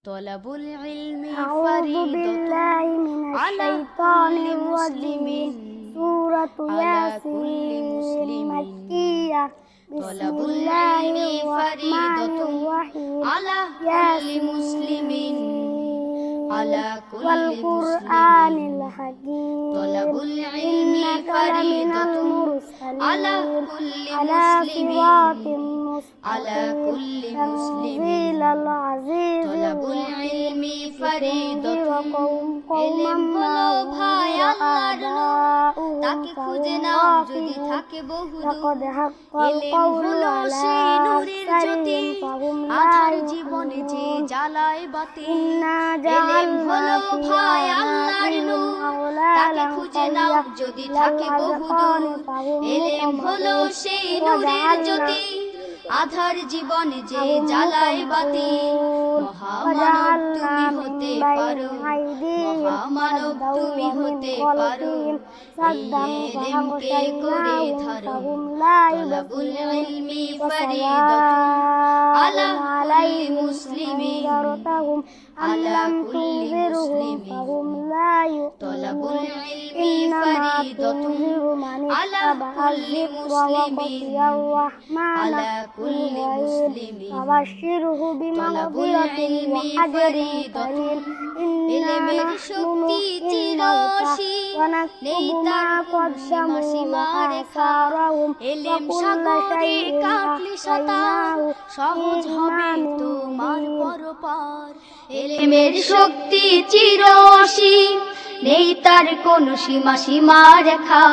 তলাবুল ইলমি আউযু বিল্লাহি মিনাশ শাইতানির রাজিম। সূরাতু ইয়াসিন মাক্কিয়াহ। বিসমিল্লাহির রাহমানির রাহিম। ইয়াসিন ওয়াল কুরআনিল হাকীম। ইন্নাকা লামিনাল মুরসালিন আলা সিরাতিম মুস্তাকিম। তানজিলাল আজিজির রাহিম। এলেম হলো ভাই আল্লাহর নূর, তাকে খুঁজে নাও যদি থাকে বহুদূর। এলেম হলো সেই নূরের জ্যোতি, আধার জীবনে যে জ্বালায় বাতি। এলেম হলো ভাই আল্লাহর নূর, তাকে খুঁজে নাও যদি থাকে বহুদূর। এলেম হলো সেই নূরের জ্যোতি, আধার জীবনে যে জ্বালায় বাতি। মহামানব তুমি হতে পারো, মহামানব তুমি হতে পারো। এই এলেমকে করে ধরো। তলাবুল ইলমি ফরিদাতুন আলা কুল্লি মুসলিমিন, আলা কুল্লি মুসলিমিন। তলাবুল ইলমি ফরিদাতুন আলা কুল্লি মুসলিমিন, আলা কুল্লি মুসলিমিন। ফাবাশশিরহু বিমাগফিরাতিন ওয়া আজরিন কারীম। এলেমের শক্তি চিরসীম, নেই তার কোনো সীমারেখা। এলেম সাগরে কাটলে সাঁতার, সহজ হবে তোমার পরপার। এলেমের শক্তি চিরসীম, নেই তার কোনো সীমারেখা।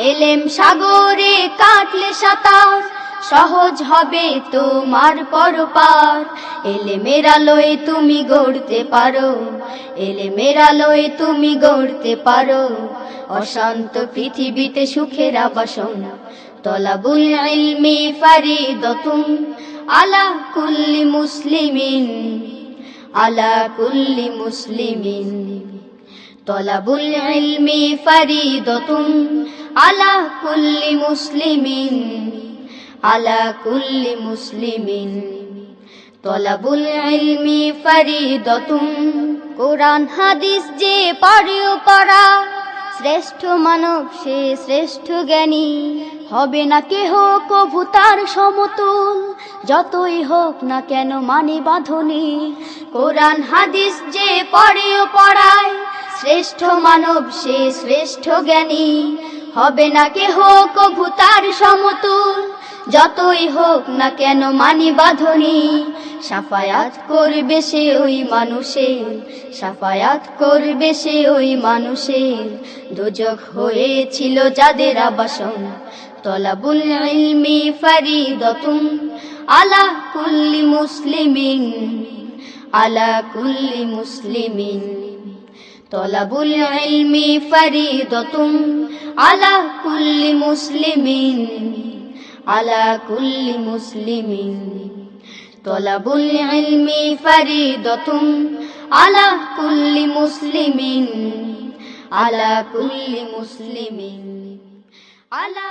এলেম সাগরে কাটলে সাঁতার, সহজ হবে তোমার পরপার। এলেমের আলোয় তুমি গড়তে পারো, এলেমের আলোয় তুমি গড়তে পারো অশান্ত পৃথিবীতে সুখের আবাসন। তলাবুল ইলমি ফরিদাতুন আলা কুল্লি মুসলিমিন, আলা কুল্লি মুসলিমিন। তলাবুল ইলমি ফরিদাতুন আলা কুল্লি মুসলিমিন, আলা কুল্লি মুসলিমিন। তলাবুল ইলমি ফরিদাতুন। কোরআন হাদিস যে পারেও পড়া, শ্রেষ্ঠ মানব সে শ্রেষ্ঠ জ্ঞানী। হবে না কেহ কভু তার সমতুল, যতই হোক না কেন মানে বাঁধনি। কোরআন হাদিস যে পড়েও পড়ায়, শ্রেষ্ঠ মানব সে শ্রেষ্ঠ জ্ঞানী। হবে না কেহ কভু তার সমতুল, যতই হোক না কেন মানি বাঁধনি। শাফায়াত করবে সে ওই মানুষের, শাফায়াত করবে সে ওই মানুষের, দোজখ হয়েছিল যাদের আবাসন। তলাবুল ইলমি ফরিদাতুন আলা কুল্লি মুসলিমিন, আলা কুল্লি মুসলিমিন। তলাবুল ইলমি ফরিদাতুন আলা কুল্লি মুসলিমিন, আলা কুল্লি মুসলিমিন। তলাবুল ইলমি ফরিদাতুন আলা কুল্লি মুসলিমিন, আলা কুল্লি মুসলিমিন, আলা